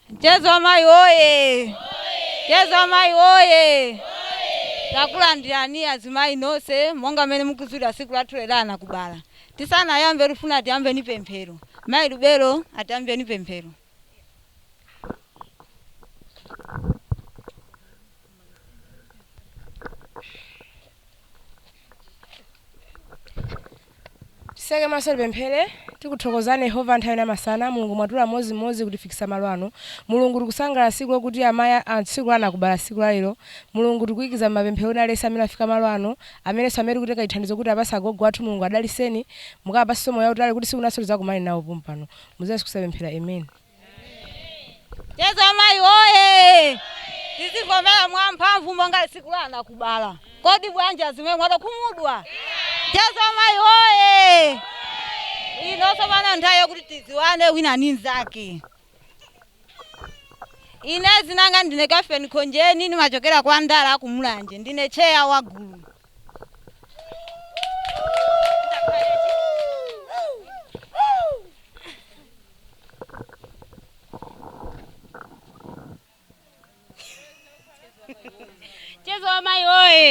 Mchezo Amayi oye! Mchezo Amayi oye! Takulandirani azimayi nonse monga mene mukuzira siku latulelana kubala. Tisana yambe rufuna atiambe ni pemphero. Mayi Lubero atiambe ni pemphero. Sege masori pemphere tikuthokozane Yehova nthawi na masana Mulungu mwatula mozi kutifikisa malo ano. Mulungu tikusangala siku kuti Amayi siku lana kubala siku lero. Mulungu tikuikiza mapemphero na lesa amene afika malo ano amene sameri kuteka ithandizo kuti abasa agogo athu Mulungu adaliseni mukapa somo yawo tali kuti siku nasoli zakumali nawo pompano. Muzesi kusapemphera amen. Mchezo Amayi oye! Tizivomera mwamphamvu monga siku lana kubala. Kodi bwanja zimwe mwado kumudwa. Mchezo Amayi oye! Inoso bana nthayo kuti tiziwane wina ni Mzati. Ine zinanga ndine Kafeni Konjeni nimachokera kwa Ndala kumulanje. Ndine cheya wa gulu. Mchezo Amayi oye!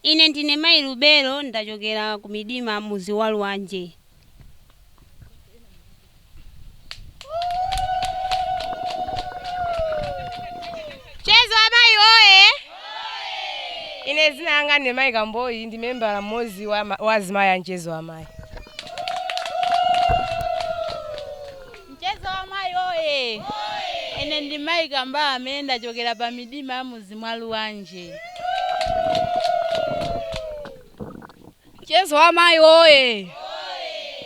Ine ndine Mayi Lubero ndachokera ku Midima muzi wa Lwanje. Mchezo Amayi oye! Ine zina anga ndine Mayi Kamboyi ndi member la mozi wa azimayi Mchezo Amayi. Mchezo Amayi oye! Ine ndi Mayi Kamba amene ndachokera pa Midima muzi mwa Lwanje. Mchezo Amayi oye!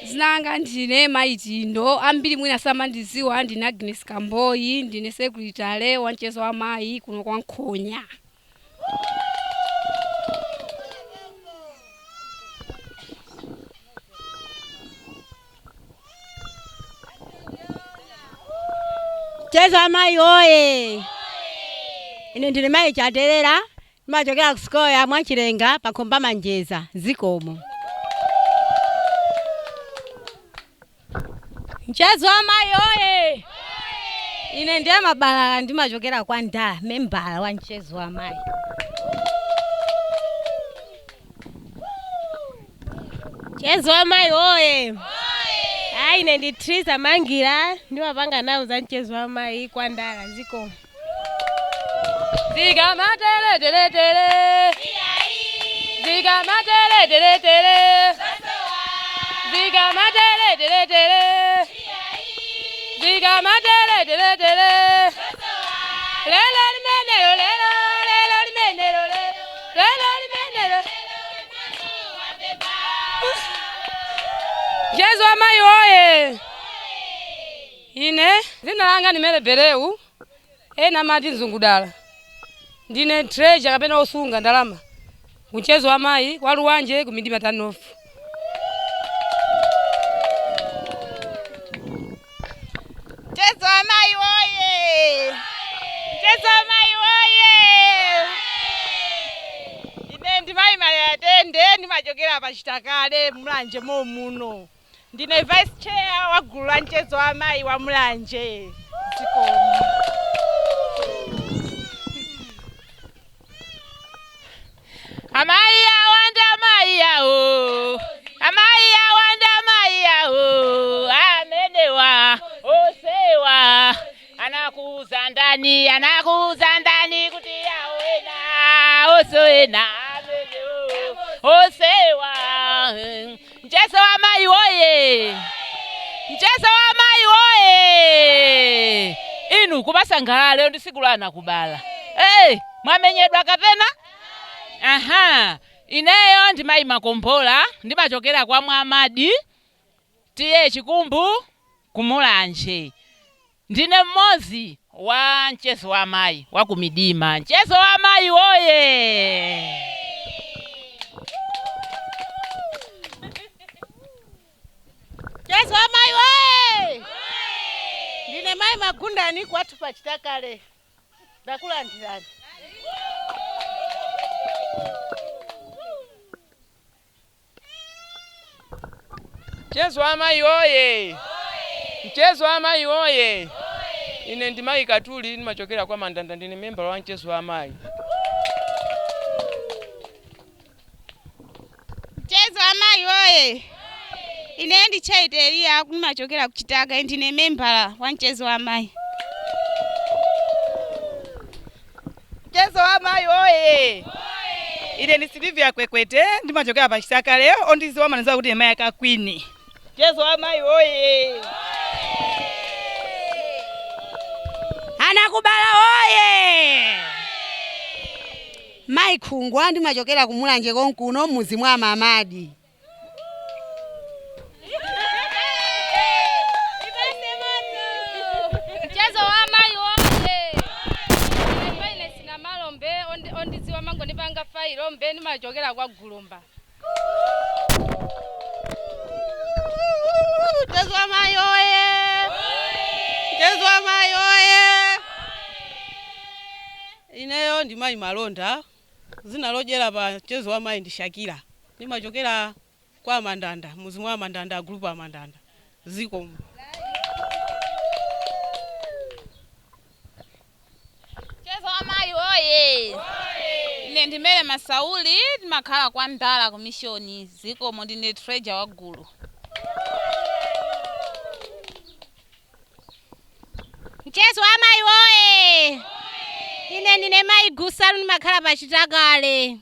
Zinanga ndine Mayi Tindo ambiri mwina samandiziwa ndine Agnes Kamboyi ndine secretary wa Mchezo Amayi kuno kwa Nkhonya. Mchezo Amayi oye! Ine ndine Mayi Chaterera nimachokera ku school ya Mwachilenga pa Nkhomba Manjeza zikomo. Mchezo Amayi oye! Ine ndiye Mabala ndimachokera kwa Ndala member wa Mchezo Amayi. Mchezo Amayi oye! Ai ine ndi Trisa Mangira ndimapanga nawo za Mchezo Amayi kwa Ndala zikomo. Ziga matele tele tele. Ziga matele tele tele. Ziga matele tele tele. Ziga matele tele tele. Lelo limenelo lelo lelo limenelo lelo limenelo. Mchezo Amayi oye! Ine zina langa ni Mele Bereu ena mati Nzungudala. Ndine treasure kapena osunga ndalama. Mchezo Amayi wa Lwanje ku Midima Tanofu. Mchezo Amayi oye! Mchezo Amayi oye! Ine ndi Mayi Atende ndimachokera pa Chitakale Mulanje muno. Ndine vice chair wa gulu la Mchezo Amayi wa Mulanje. Zikomo. Amayi awanda Amayi yawo. Amayi awanda Amayi yawo. Amenewa osewa. Anakuza ndani kuti yawena. Osoena amenewo. Osewa. Mchezo Amayi oye! Mchezo Amayi oye! Inu kubasangala leo ndisigulana kubala. Mwamenyedwa kapena? Aha, ineyo ndi Mayi Makombola ndimachokera kwa Mwamadi tiye Chikumbu kumulanje. Ndine mmozi wa Mchezo Amayi wa ku Midima. Mchezo Amayi oye! Mchezo Amayi oye! Ndine Mayi Magundani kwathu pa Chitakale. Ndakulandirani. Mchezo Amayi oye! Mchezo Amayi oye. Ine ndi Mayi Katuli nimachokera kwa Mandanda, ndine member wa Mchezo Amayi. Mchezo Amayi oye. Ine ndi Chaiteria nimachokera kuchitaga, ndine member wa Mchezo Amayi. Mchezo Amayi oye. Ine ni Silvia Kwekwete ndimachokera pa Chisaka leo ondiziwa maneza kuti Amayi ka Queen. Mchezo Amayi oye. Anakubala oye. Mayi Khungwa ndimachokera kumulanje konkuno muzi mwa Mamadi. Mchezo wa Amayi oye. Ine sina malombe ondiziwa mango ndipanga failo mbe ndimachokera kwa Gulumba. Mchezo wa Amayi oye. Mchezo wa Amayi oye. Ineyo ndi Mayi Malonda. Zina lojera pa Mchezo wa Amayi ndi Shakira. Ndimachokera kwa Mandanda, muzi mwa Mandanda, group wa Mandanda. Ziko. Mchezo Amayi oye. Ine ndimele Masauli ndimakhala kwa Ndala ku mission ziko ndine treasure wa gulu. Mchezo Amayi oye. Ine ndine Mayi Gusalu ndimakhala pa Chitagale.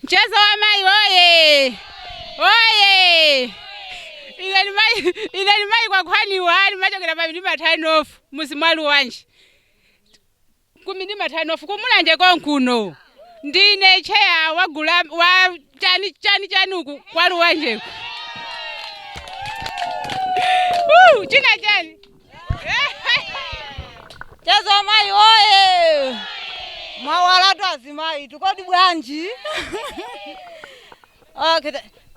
Mchezo Amayi oye. Oye. Ine ni Mayi kwa Khwaniwa ndimachokera pa Midima Tanofu muzi mwa Luwanje. Ku Midima Tanofu kumulanje konkuno. Ndine chair wa gula wa chani uku kwa Luwanje. Chika chani. Mchezo Amayi oye. Mwawalatu azimayi tukodi bwanji. Okay.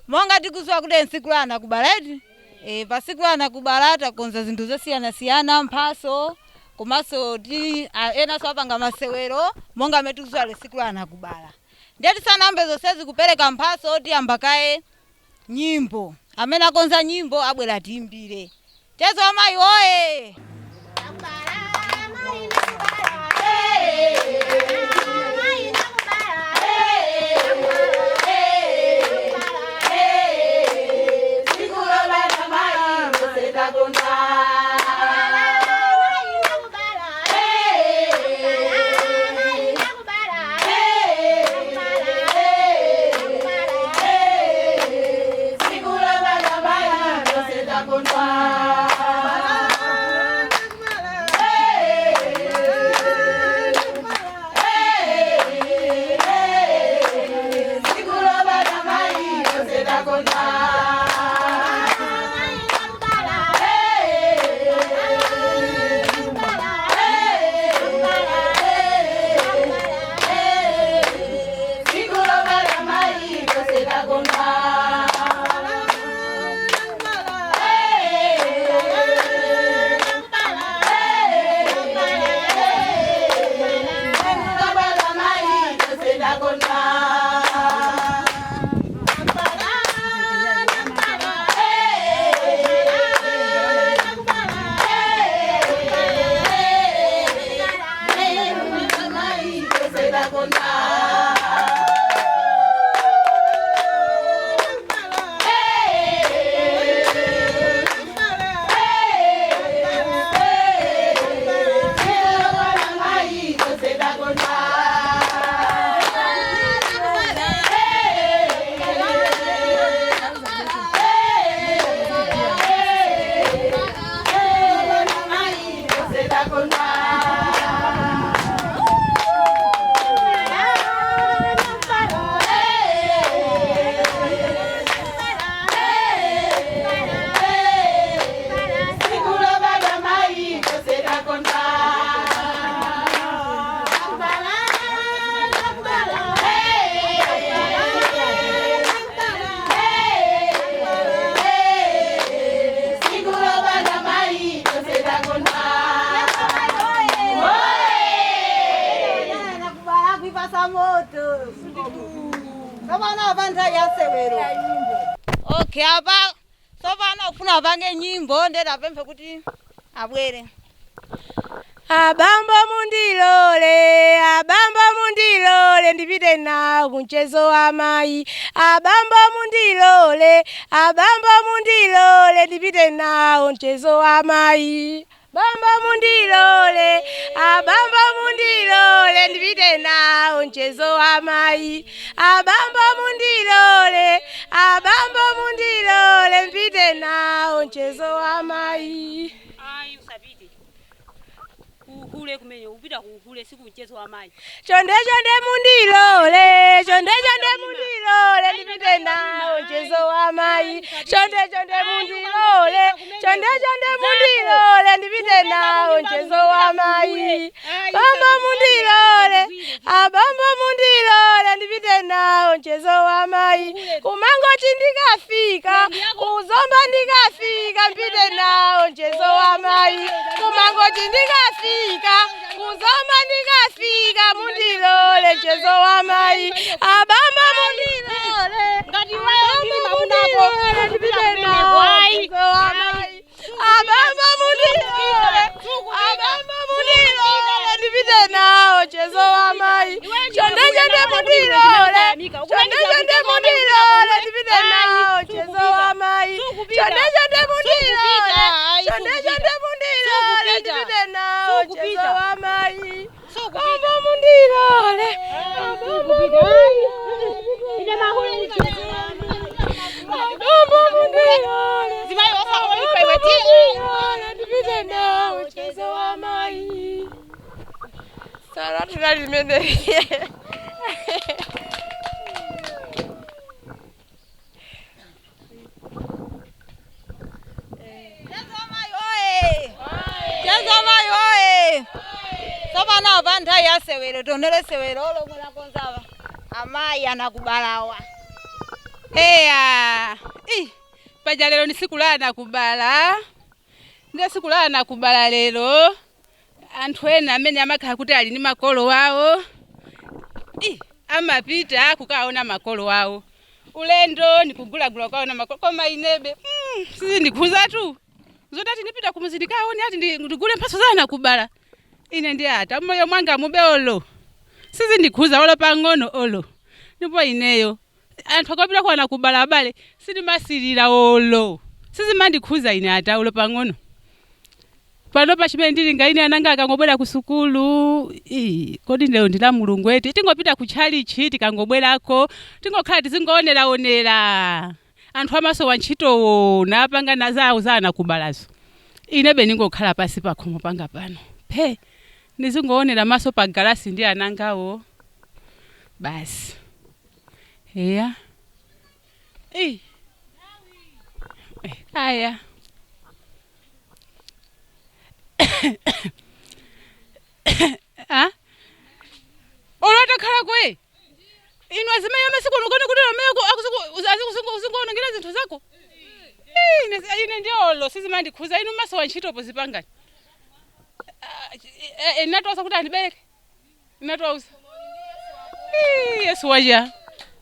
Monga tikuzwa kuti nsikulana kubaleti. Pasikulana kubalata konza zinthu zosiyana mphaso komanso ena swapanga masewero monga metikuzwa lesikulana kubala. Ndeti sanambe zonsezi kupereka mphaso tiyambakaye nyimbo. Amene akonza nyimbo abwera timbire. Mchezo Amayi oye. Okay apa. Sopano ufuna bange nyimbo ndenda pemphe kuti abwere. Abambo mundilole ndipite nawo kumchezo wa Amayi. Abambo mundilole ndipite nawo mchezo wa Amayi. Abambo mundilole ndipite nawo mchezo wa Amayi. Abambo mundilole ndipite nawo mchezo wa Amayi. Ayi usapite. Kuhule kumenye upita kuhule siku mchezo wa Amayi. Chonde mundilole ndipite nawo mchezo wa Amayi. Chonde mundilole ndipite nawo mchezo wa Amayi. Abambo mundilole ndipite nawo mchezo wa Amayi. Kumangoti ndikafika kuzomba ndikafika mpite nawo mchezo wa Amayi. Kumangoti ndikafika kuzomba ndikafika mundilole mchezo wa Amayi. Abambo mundilole ndipite nawo mchezo wa Amayi. Abambo mundilole ndipite nawo mchezo wa Amayi. Chonde mundilole ndipite nawo mchezo wa Amayi. Chonde mundilole ndipite nawo mchezo wa Amayi. Abambo mundilole ndipite nawo mchezo wa Amayi. Sara tunalimendelie. Sopano vanthu yasewero tonere sewero lomwe konzava. Amayi anakubalawa. Eya. Paja lero ni siku la nakubala. Ndio siku la nakubala lero. Anthu ena amene amakhala kuti ali ni makolo wawo. Amapita kukaona makolo wawo. Ulendo nikugulagula kukaona makolo koma inebe. Sisi ndikhuza tu. Zotati nipita kumuzindikaoni ati ndigule mphaso za nakubala. Ine ndi ata moyo mwanga mube olo. Sisi ndikhuza olo pang'ono olo. Ndipo ineyo. Anthu akapita kwa nakubala abale sindi masilira olo. Sisi mandikhuza ine ata olo pang'ono. Pano pachimene ndili ngaine ananga akangobwera ku sukulu. Kodi lero ndila mulungu eti tingopita ku chalichi tikangobwerako tingokhala tizingoonera. Anthu amaso wa ntchitowo napanga nazawo za nakubalazo. Ine beningokhala pasi pakhomo panga pano. Phe nizingoonera maso pa galasi ndi anangawo. Basi. Eya. Aya. Olota khala kwe. Ino azimeye amasiku ngone kuti ameko uzingoonongera zinthu zako. Ine ndiolo sizimandikhuza ino maso wa ntchitopo zipangani. Inatosa kuti andibeke. Inatosa. Yesu waja.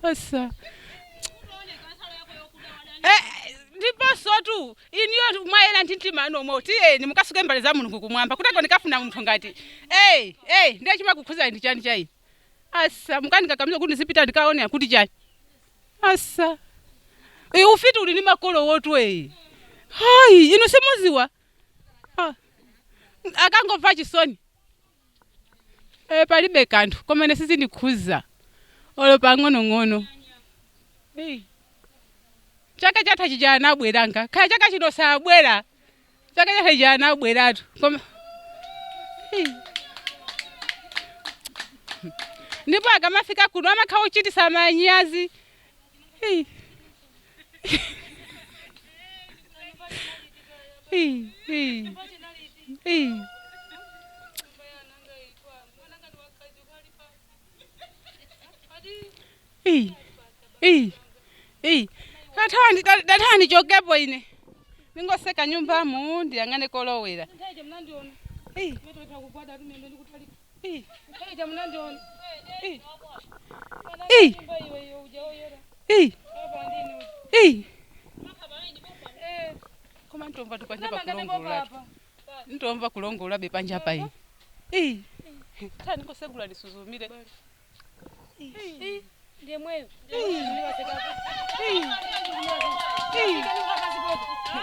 Asa. Ndiposo tu. Iniyo mwaela ntintima nomo. Ni mukasuke mbali za Mulungu kumwamba. Kutako nikafuna munthu ngati. Ndiye chima kukhuza ndi chani chai. Asa mukanika kamzo kuti sipita ndikaone kuti chani. Asa. Ufiti uli ni makolo wotu Hai, ino simuziwa. Akangova chisoni. Palibe kanthu komene sisi ndikhuza. Olo pang'ono. Chaka chatha chijana abweranga. Kaya chaka chino sabwera. Chaka chatha chijana abweratu. Ndipo akamafika kuno amakhala ochitisa manyazi. Datani jogepo ine. Ningoseka nyumbamo ndiyangane kolowera. ntomba tupanja pa kulongola. Ntomba kulongola be panja pa hii. Tani ko segula lisuzumire. Ndiye mwewe.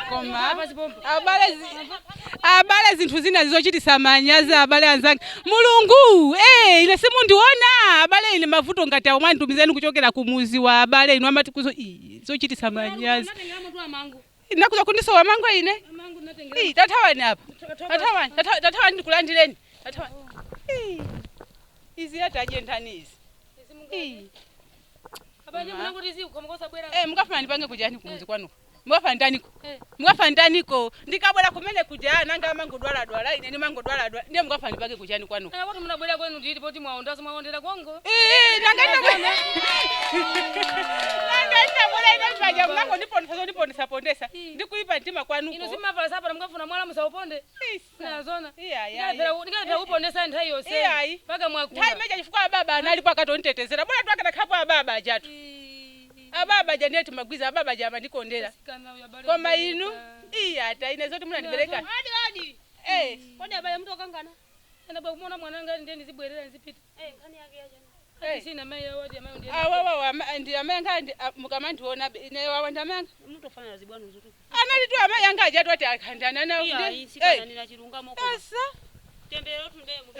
Koma abale zinthu zina zizochitisa manyazi abale anzanga mulungu ine simundiona abale ine mavuto ngati awo mwanditumizeni kuchokera kumuzi wa abale inu amati kuzo zochitisa manyazi nakuza kundisowa mango ine tatawani apa tatawani ndikulandireni tatawani izi yatajentanizi abanye munango tizi ukomokosa bwera mukafuna ndipange kujani kumuzi kwanu mukafuna ndaniko ndikabwera kumene kuja nanga mangodwala ine ni mangodwala ndiye mukafuna ndipange kujani kwanu watu munabwera kwenu nditi poti mwaondaso mwaondera kongo nanga bwera ine baja munango ndiponesa pondesa ndikuipa ntima kwanuko ino simavala sapa mukafuna mwala musauponde nazona ndikapera kupondesa nthawi yonse paka mwakula nthawi meja chifukwa baba analipo akatontetezera bora twakana khapa baba ajatu ababa janeti magwiza ababa jama ndikondera koma inu ata ine zoti munandibereka hadi kodi abale mtu okangana enda bwa kumona mwananga ndiye ndizibwerera nzipita nkani yake yaje sina mai wadi amayi ndiye ndi amenga mukamandiona ine wawanda amenga mtu ofana nazibwanu zutu anali tu amayi anga ajatu ati akhandana na nina chilungamo kwa asa tembero tundemu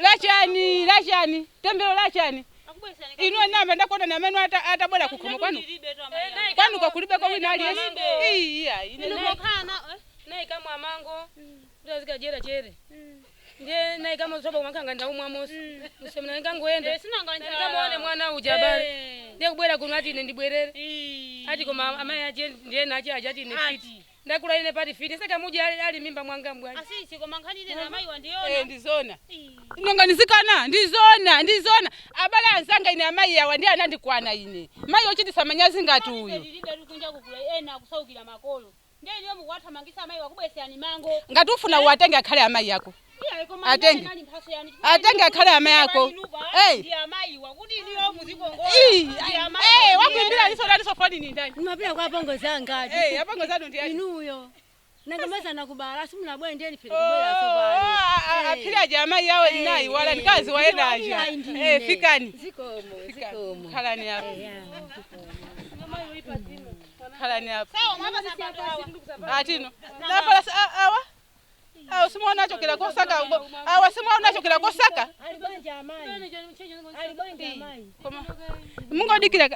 lachani tembero lachani inu namba ndakona na menu atabwera kukhomo kwanu kwa kulibe kwa wina aliyesi ine nokana nayi kamwe amango ndazika jera chere ndiye nayi kama soba kumakanga ndaumwa mosi musemna ngangoenda kama mwana ujabale ndiye kubwera kuno ati ine ndibwerere ati koma amayi aje ndiye nachi ajati ine fiti ndakula ine pati fiti saka muji ali mimba mwanga mbwani asisi koma nkhani ine na amayi wandiona ndizona inonga nizikana ndizona abale anzanga ine amayi yawa ndiye anandikwana ine mayi ochitisa manyazi ngati uyu ndide tukunja kugula ena kusaukira makolo ndiye niyo mukwatha mangisa amayi wakubwesani mango ngati ufuna uwatenge akhale amayi yako atenge akhale amayi yako ndi amayi wakuti niyo muzikongola wakuimbira liso foni ni ndani nimapita kwa pongoza ngati apongoza ndo ndiye inuyo nangamaza nakubala simuna bwe ndiye nifire kubwera sobala apira jamayi yawe nayi wala nikazi waenda aje fikani zikomo khalani hapo khalani hapo sawa mwapa sababu atino napala awa simona chokera kosaka awa simona chokera kosaka alibanja amayi koma mungodikira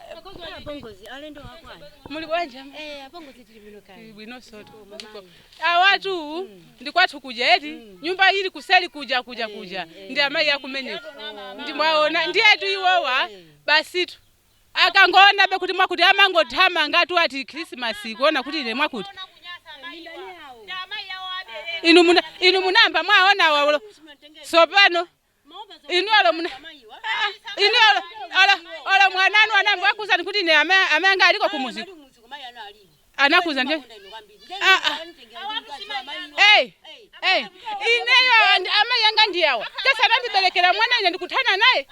pongozi alendo wakwani muli bwanja pongozi tili bino kale bwino soto awatu ndikwathu kuja eti nyumba ili kuseli kuja ndi amayi yakumeneko ndi mwaona ndiyetu iwowa basitu akangona be kuti mwakuti amangothama ngati ati Christmas kuona kuti ile mwakuti inu munamba mwaona walo sopano inu alo muna inu alo mwananu anamba wakuzani kuti ine amenga aliko kumuzi anakuza ndiye ineyo amayi yanga ndiyawa kesa nandiberekera mwana ine ndikutana naye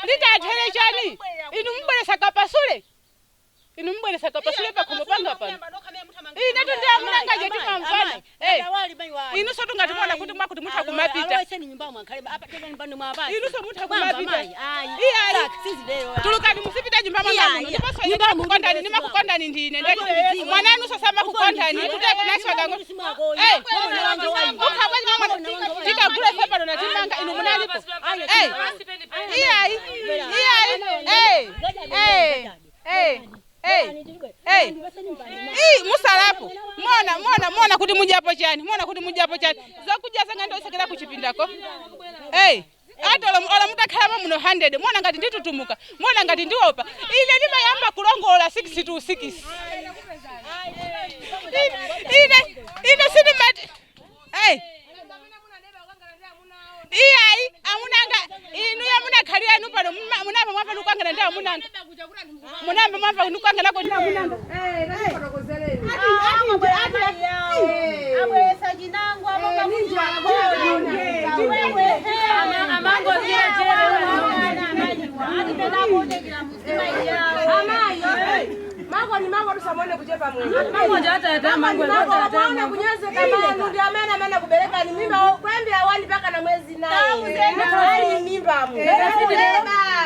litathere chani inu mbweresa kapasule pa kumupanga pano inato ndi amunanga jeti mamvana inu sotu ngati mwana kuti mwakuti mutha kumapita inu so mutha kumapita tulukani musipita nyumba mwanga ndiposo nimakukondani ndine mwananu sosama kukondani kuteko naswagango tikagule sepano na timanga inu munalipo musalapo mona kuti mujapo chani zokujaza ngando sekera kuchipindako ola mutakhalamo muno 100 mona ngati nditutumuka mona ngati ndiopa ine ndimayamba kulongola 6 to 6 ine sinimati amunanga inu ya munakhalira inu pano munamba mwapa nukangana ndi amunanga munamba mwapa nukangana ko ndi amunanga abwesa jinangwa amango Amayi Mama ni mama tusamone kuchepa mwingi. Mama hata Mama hata kunyeze kama ndio amena kubeleka ni mimba kwembe awali paka na mwezi naye. Hali mimba mu.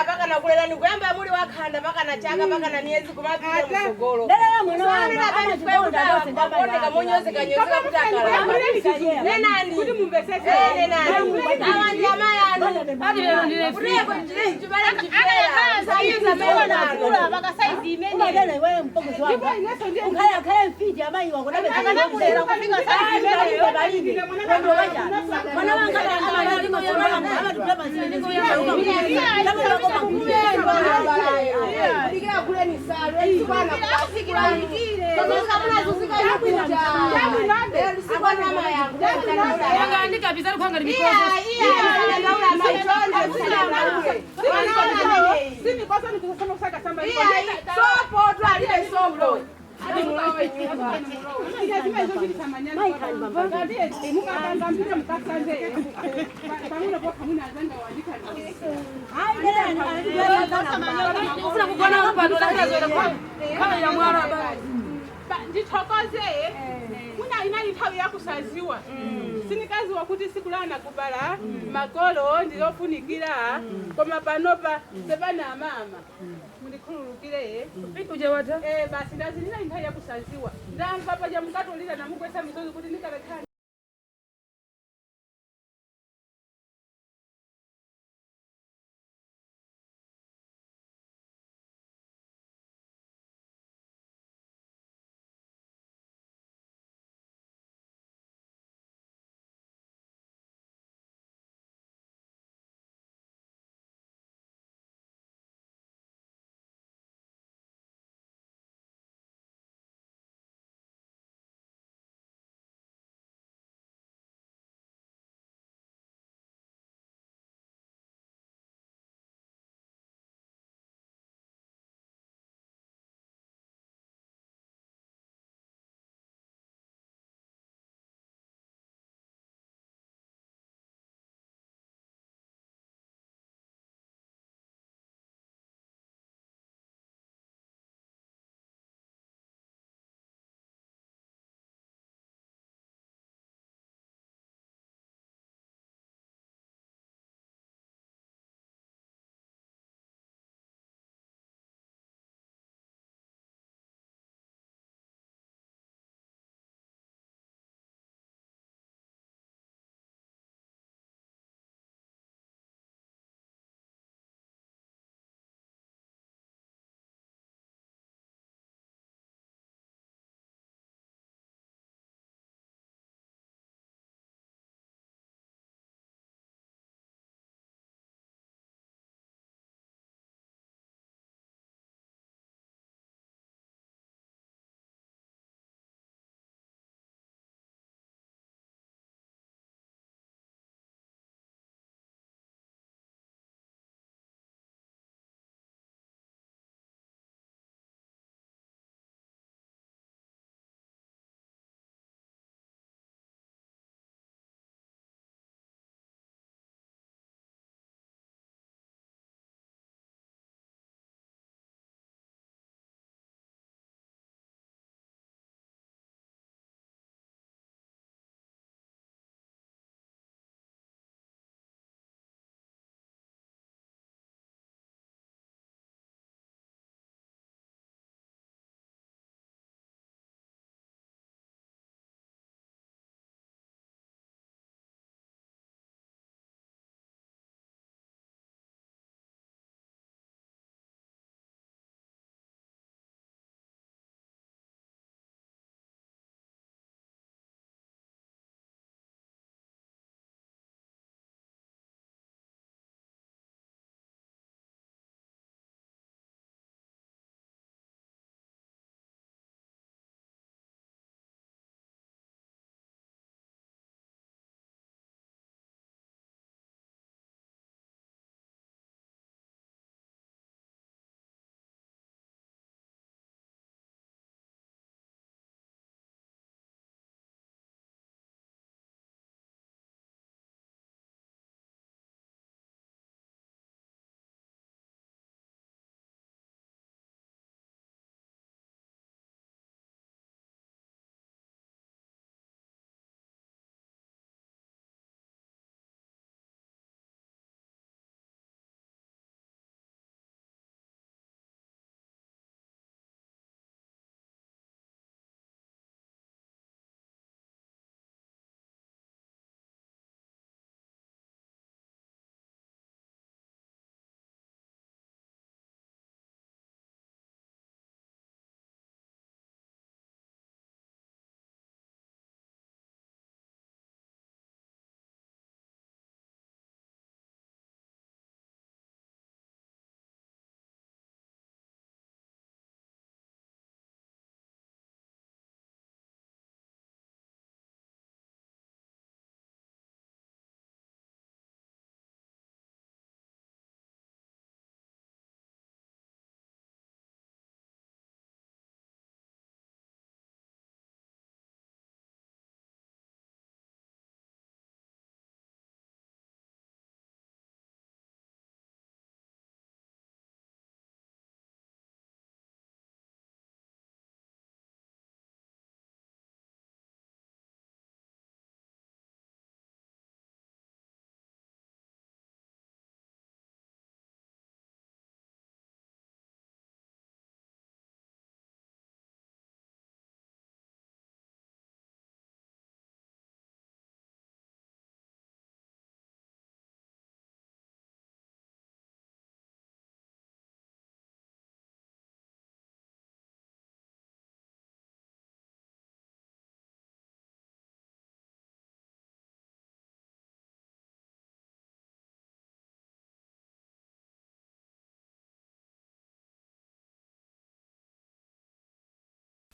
Paka na kulela ni kwembe muri wakanda paka na chaka paka na miezi kumapita msogoro. Dada mwana wangu kama kwenda kwenda kamonyoze kanyozeka kutakala. Nena ndi. Kuti mumbesese. Nena ndi. Awandi amaya anu. Hadi leo ndile. Ureko ndile jibala jibala. Saizi meona kula paka saizi imene. Dada wewe mpogozi wangu. Ukaya kaya mfiji amayi wako nabe kana kudera kufika saizi imene baridi. Ndio waja. Mwana wangu ana liko yona ama tupema zile liko yona. Kama wako Digira kule ni sare. Subhana kufikira nikire. Sasa kama unazusika yuko nje. Jambo nande. Subhana mama yangu. Yanga andika bizari kwanga ni mikono. Naona maitonda sisi kwa sababu tunasema kusaka samba iko. Sopo tu aliye sopo. Hadi mlawe nyumba. Lazima hizo vitu tamanyana. Ndio mukapanga mpira mkasanze. Pamoja kwa kamuna azanga waandika. Ufuna kuona hapa kama ya mwara baba. Ndithokoze. Kuna ina nthawi yakusaziwa. Sinikazi wakuti sikulana kubala magolo ndiyofunikira koma panopa sebana mama. Mundikhululukire. Pikuje wata? Basi ndazilina nthawi yakusaziwa. Ndamva paja mukatolira namukwesa mizozo kuti nikala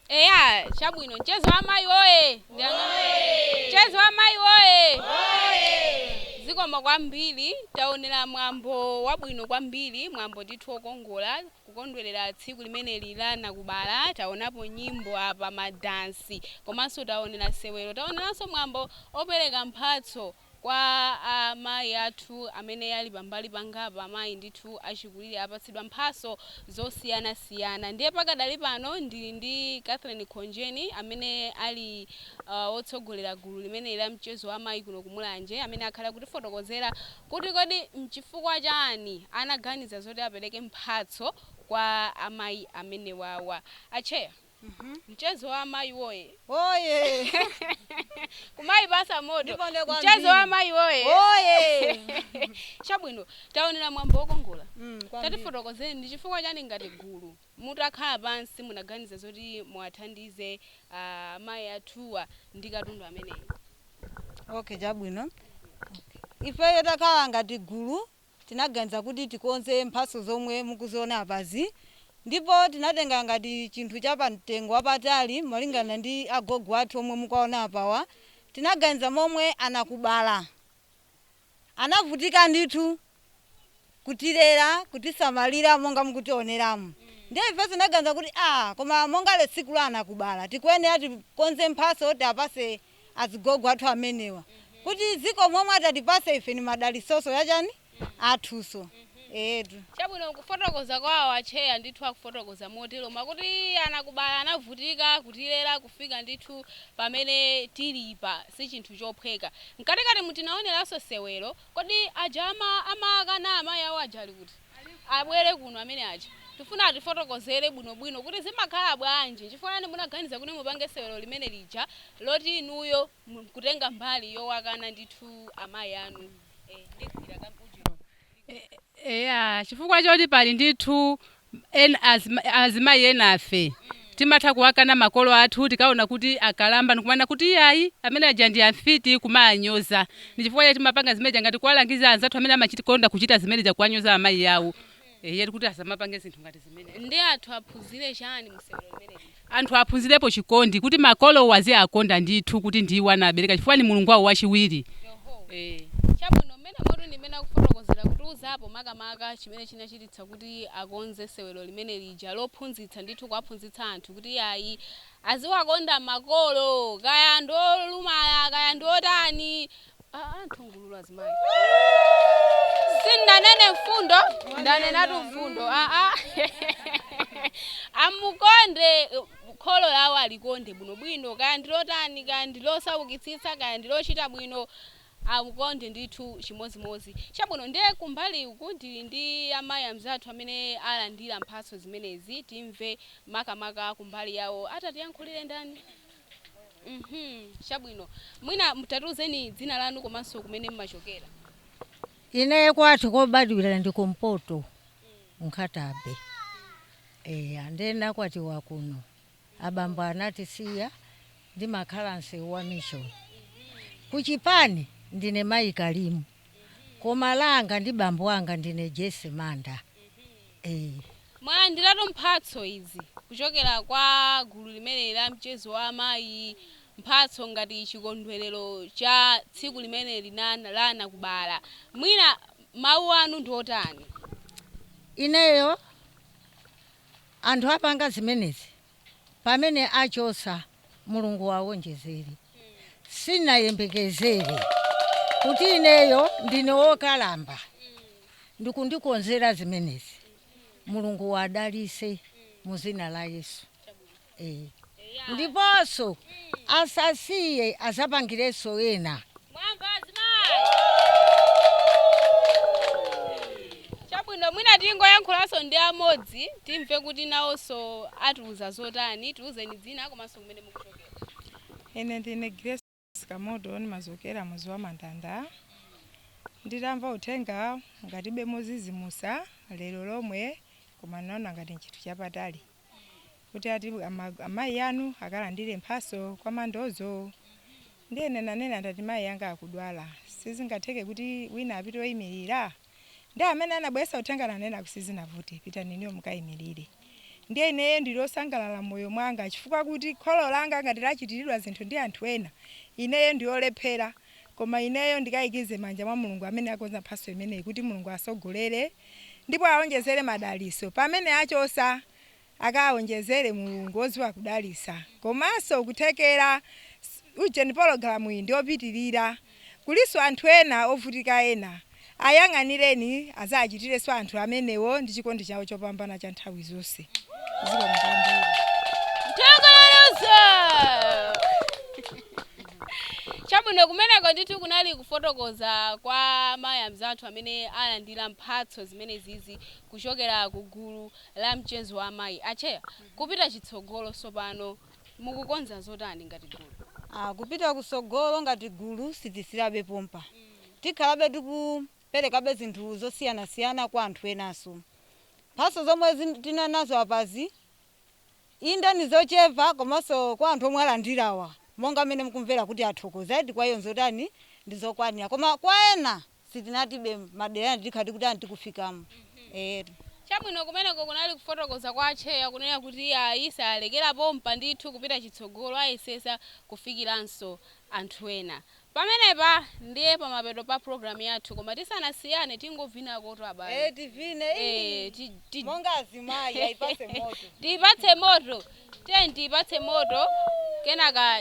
Eya, chabwino mchezo wa Amayi oye. Mchezo wa Amayi oye. Zikoma kwambiri taonera mwambo wabwino kwambiri, mwambo ndithu okongola kukondwerera tsiku limene lilana kubala. Taonapo nyimbo apa madansi, komanso taonera sewero, taoneranso mwambo opereka mphatso kwa amayi athu amene ali pambali pangapa, amayi ndithu achikulire apatsidwa mphatso zosiyana-siyana. Ndiye pakadali pano ndili ndi Catherine Khonjeni amene ali otsogolera gulu limene la mchezo wa amayi kuno kumulanje, amene akhala kutifotokozera kuti kodi mchifukwa chani anaganiza zoti apereke mphatso kwa amayi amene wawa. Acheya, mchezo wa Amayi oye. Oye. Kumayi basa moto. Mchezo wa Amayi oye. Oye. Chabwino, taonera mwambo okongola. Tatifotokozeni ndi chifukwa chani ngati gulu mutakhala pansi munaganiza zoti muwathandize amayi athuwa ndi katundu ameneyi. Okay, chabwino. Ifeyo takhala ngati gulu tinaganiza kuti tikonze mphatso zomwe mukuziona apazi. Ndipo tinatenga ngati chinthu chapa mtengo wapatali malingana ndi agogo athu omwe mukaona apawa. Tinaganiza momwe anakubala. Anavutika ndithu kutilera, kutisamalira monga mukutioneramu. Ndiye ife tinaganiza kuti koma monga le tsiku la anakubala tikuyenera tikonze mphatso tapase azigogo athu amenewa. Kuti ziko momwe atatipase ife ni madalisoso yachani athuso. Chabwino kufotokoza kwawo Acheya ndithu akufotokoza motero makuti anakubala anavutika kutilera kufika ndithu pamene tilipa si chinthu chophweka. Mkatikati mutinaoneranso sewero, kodi aja amakana amayi awo aja ali kuti abwere kuno amene aja tifuna atifotokozere bwinobwino kuti zimakhala bwanji, chifukwa munaganiza kuti mupange sewero limene lija loti inuyo kutenga mbali yowakana ndithu amayi anu. Ndikira kampuji. Eya, chifukwa choti pali ndithu azimayi enafe timatha kuwakana makolo athu tikaona kuti akalamba ndikumana kuti yayi amene aja ndi amfiti kumanyoza. Ndi chifukwa choti timapanga zimene ngati kuwalangiza anzathu amene amachikonda kuchita zimene za kuwanyoza amayi awo. Yeti kuti asamapange zinthu ngati zimene. Ndi athu aphunzire chani msewero limene? Anthu aphunzirepo chikondi kuti makolo wazi akonda ndithu kuti ndiwo anabereka chifukwa ni Mulungu wawo wachiwiri. Chabwino mmene moto ndimene akufotokozera kuti uzapo makamaka chimene chinachititsa kuti akonze sewero limene lija lophunzitsa ndithu kuwaphunzitsa anthu kuti yayi aziwakonda makolo kaya ndolumala kaya ndotani anthu ngululu azimayi. Sindanene mfundo ndanenatu mfundo amukonde kholo lawo alikonde bwinobwino kaya ndilotani kaya ndilosaukitsitsa kaya ndilochita bwino amukonde ndithu chimozimozi. Chabwino ndiye kumbali uku ndili ndi amayi amzathu amene alandira mphatso zimenezi, timve makamaka kumbali yawo atatiyankhulire ndani. Chabwino mwina mutatiuzeni dzina lanu komanso kumene mmachokera. Ine kwathu kobadwira ndi kumpoto Nkhatabe. Andena kwati wakuno abambo anatisiya ndi makhalansi wa mission. Kuchipani ndine Mayi Kalimu. Komalanga ndi bambo wanga ndine Jesse Manda. Mwalandiratu mphatso izi kuchokera kwa gulu limene la mchezo wa amayi, mphatso ngati chikondwerero cha tsiku limene lana kubala. Mwina mawu anu ndi otani? Ineyo anthu apanga zimenezi pamene achosa Mulungu wawonjezeri. Sinayembekezere kuti ineyo ndine wokalamba ndikundikonzera zimenezi. Mulungu wadalise muzina la Yesu. Ndiponso asasiye azapangireso ena. Chabwino mwina tingoyankhulanso ndi amodzi timve kuti nawonso atiuza zotani. Tiuzeni dzina komanso kumene mukuchokera. Ine ndine Grace Kamodo nimazokera muzi wa Mandanda. Nditamva uthenga ngati bemozizimusa lero lomwe kumanaona ngati nchinthu chapatali kuti ati amayi anu akalandire mphatso kwa mandozo. Ndiye nanena ndati mayi anga akudwala sizingatheke kuti wina apite oyimirira. Ndi amene anabwesa uthenga nanena kusizinavuti pita niniyo mukayimirire. ndiye ineyo ndilosangalala moyo mwanga chifukwa kuti kholo langa ngati lachitiridwa zinthu ndi anthu ena ineyo ndiyolephera koma ineyo ndikayikize manja mwa Mulungu amene akonza mphaso imeneyi kuti Mulungu asogolere ndipo aonjezere madaliso pamene achosa akaonjezere Mulungu oziwa kudalisa komanso kuthekera ujeni pologalamu iyi ndiopitirira kuliso anthu ena ovutika ena ayang'anireni azachitireso anthu amenewo ndi chikondi chawo chopambana cha nthawi zonse. Chabwino kumeneko ndithu kunali kufotokoza kwa Amayi Mzati amene alandira mphatso zimene zizi kuchokera ku gulu la mchezo wa Amayi. Acheya kupita chitsogolo sopano mukukonza zotani ngati gulu? Kupita kusogolo ngati gulu sitisirabe pompa. Tikhalabe tikuperekabe zinthu zosiyana-siyana kwa anthu enaso. Mphatso zomwe tina nazo apazi inda nizochepa komanso kwa anthu omwe alandirawa. Monga mene mukumvera kuti athokoza kwa iyo zotani ndizokwanira koma kwa ena sitinatibe madera ndikhati kuti antikufikamo. Chabwino kumeneko kunali kufotokoza kwa Acheya kunena kuti ayisa alekera pompa ndithu kupita chitsogolo ayesesa kufikiranso anthu ena. Pamenepa ndiye pamapeto pa program yathu koma tisanasiyane tingovina koto abale. Tivine monga azimayi ayipatse moto. Tipatse moto. Tipatse moto kenaka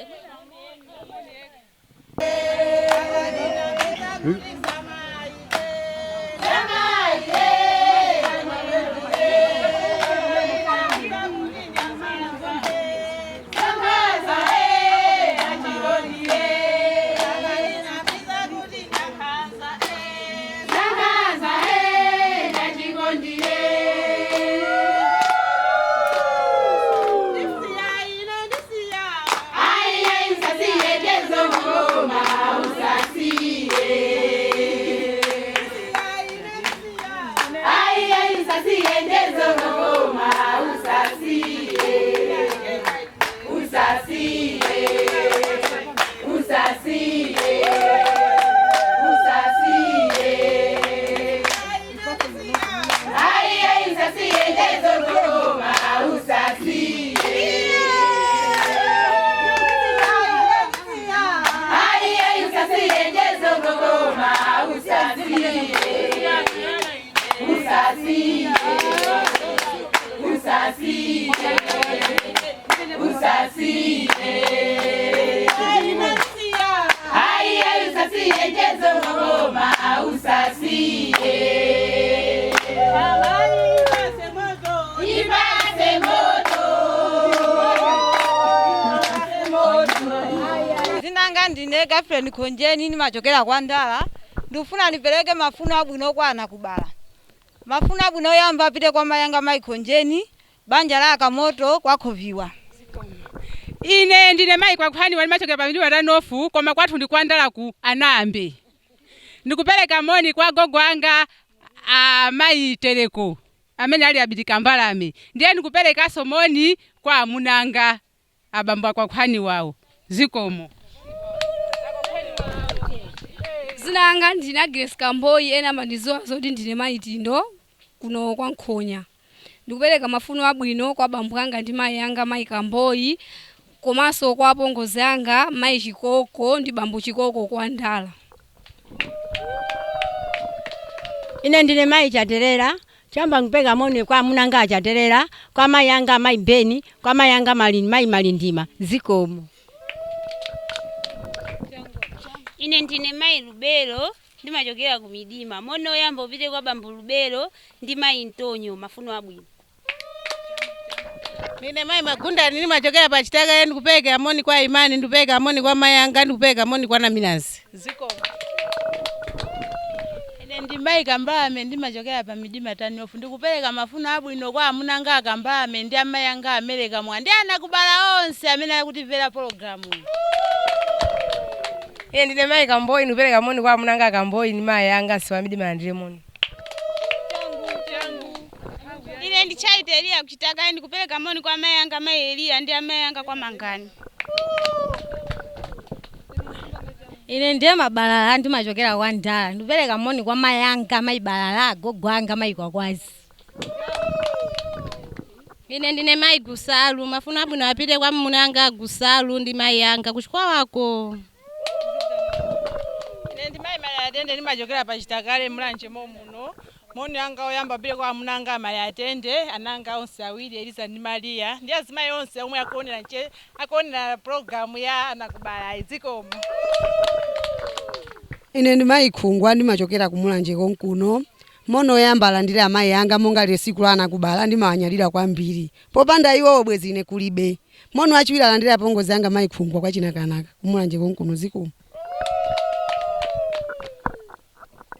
ndine girlfriend Konjeni nimachokera kwa Ndala ndifuna nipereke mafuno abwino kwa anakubala. Mafuno abwino yamba apite kwa mayanga Amayi Konjeni banja la Kamoto kwa Khoviwa. Ine ndine Mayi kwa kuhani walimachokera pamili watanofu koma kwathu ndi kwa Ndala ku Anambe. Ndikupereka moni kwa gogo anga Amayi Tereko amene ali abidika Mbalame. Ndiye ndikupereka somoni kwa amunanga abamba kwa kuhani wao. Zikomo. Zinanga ndina Grace Kamboyi ena mandizoa zoti ndine Mayi Tindo kuno kwa Nkhonya. Ndikupereka mafuno abwino kwa bambo anga ndi mayi anga Mayi Kamboyi komanso kwa apongozi anga Mayi Chikoko ndi bambo Chikoko kwa Ndala. Ine ndine Mayi Chaterera chamba ngipeka moni kwa amunanga Chaterera kwa mayi anga Mayi Beni kwa mayi anga Mayi Malindima. Zikomo. Ine ndine Mayi Lubero ndimachokera ku Midima. Mono yamba upite kwa bambo Lubero ndi Mayi Ntonyo mafuno abwino. Nine Mayi Magunda ndimachokera pa Chitaka ndikupeka amoni kwa Imani ndikupeka amoni kwa mayi anga ndikupeka amoni kwa Naminazi. Zikomo. Ine ndi Mayi Kambame ndimachokera pa Midima Tanofu ndikupereka mafuno abwino kwa amunanga Kambame ndi amayi anga America mwandi anakubala onse amene akutimvera program. Ine ndine Mayi Kamboyi ndikupereka moni kwa amunanga Kamboyi ni mayi anga siwa Midima landire moni. Ine ndi Chaite Elia kuchitaka ndikupereka moni kwa mayi anga Mayi Elia ndi amayi anga kwa Mangani. Ine ndiye Mabalala ndimachokera kwa Ndala ndikupereka moni kwa mayi anga Mayi Balala gogo anga Mayi Kwakwazi. Ine ndine mayi Gusalu, mafuno abwino apite kwa munanga Gusalu ndi mayi yanga kuchikwa wako. Ine ndi mayi Atende ndimachokera pa Chitakale mulanje muno. Moni anga oyamba apite kwa munanga Mayi Atende, ananga onse awiri Eliza ndi Maria. Ndi azimayi onse omwe akuonera programu ya anakubala izikomo. Ine ndi mayi Khungwa ndimachokera kumulanje konkuno. Mono oyamba alandire amayi anga monga lero siku la anakubala ndimawanyalira kwambiri. Popanda iwo obwezi ine kulibe. Mono achiwiri alandire apongozi anga mayi Khungwa kwa chinakanaka kumulanje konkuno zikomo.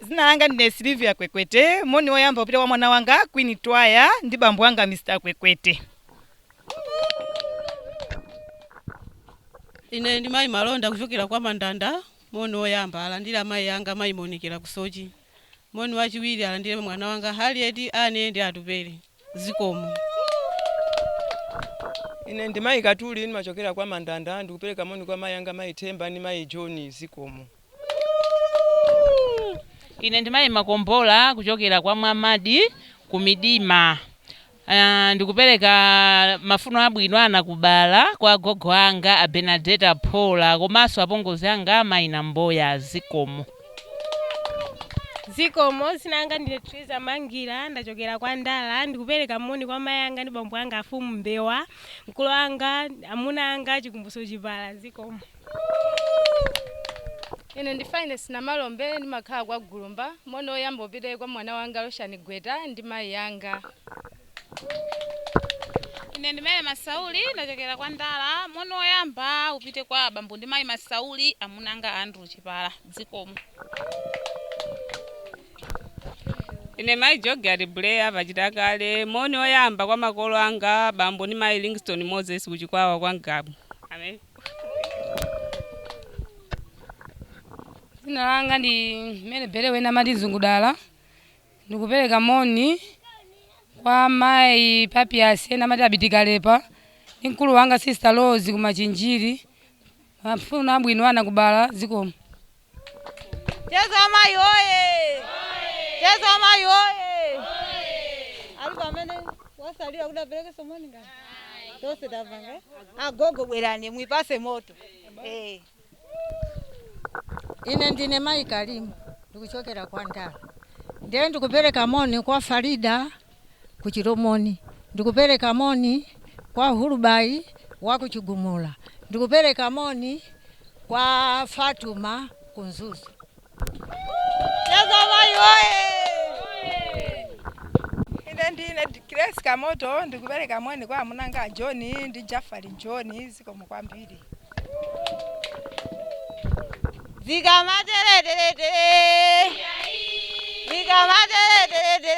Zina langa ndine Silvia Kwekwete, moni oyamba upite kwa mwana wanga Queen Twaya ndi bambo wanga Mr. Kwekwete. Ine ndi mayi Malonda kuchokera kwa Mandanda, moni oyamba alandire amayi yanga mayi Monikera kusochi. Moni wachiwiri alandire mwana wanga Harriet ane ndi atupere zikomo. Ine ndi mayi Katuli ndimachokera kwa Mandanda ndikupereka moni kwa mayi anga mayi Themba ndi mayi John zikomo. Ine ndi mayi Makombola kuchokera kwa Mwamadi kumidima. Ndikupereka mafuno abwino anakubala kwa gogo anga a Benedetta Paula komanso apongozi anga mayi Namboya zikomo. Zikomo sinanga ndine Triza Mangira ndachokera kwa Ndala ndikupereka moni kwa mayi anga ndi bambo anga afumu Mbewa mkulu anga amuna anga Chikumbuso Chipala zikomo. Ine ndi Finance na Malombe ndimakhala kwa Gulumba moni oyamba upite kwa mwana wanga Roshani Gweta ndi mayi yanga. Ine ndi mayi Masauli ndachokera kwa Ndala moni oyamba upite kwa bambo ndi mayi Masauli amunanga Andrew Chipala zikomo. Ine mayi Jogari Blair pachitakale moni oyamba kwa makolo anga bambo ndi mayi Livingston Moses kuchikwawa kwa Ngabu. Amen. Zina langa ndi mene bere wena mati Zungudala. Ndikupereka moni kwa mayi Papias ena mati abitikalepa. Ndi mkulu wanga Sister Rose kumachinjiri. Mafuno abwino anakubala zikomo. Mchezo Amayi oye! Mchezo Amayi oye! Alipo amene wasalira kuda peleke somoni ngani? Tose davanga. Agogo bwerani mwipase moto. Ine ndine mayi Kalimu ndikuchokera kwa Ndala. Ndiye ndikupereka moni kwa Farida kuchiromoni. Ndikupereka moni kwa Hurubai wa kuchigumula. Ndikupereka moni kwa Fatuma kunzuzu. Mchezo Amayi oye! Ine ndine Grace Kamoto ndikupereka moni kwa munanga John ndi Jafari John zikomo kwambiri. Zikamatere. Zikamatere.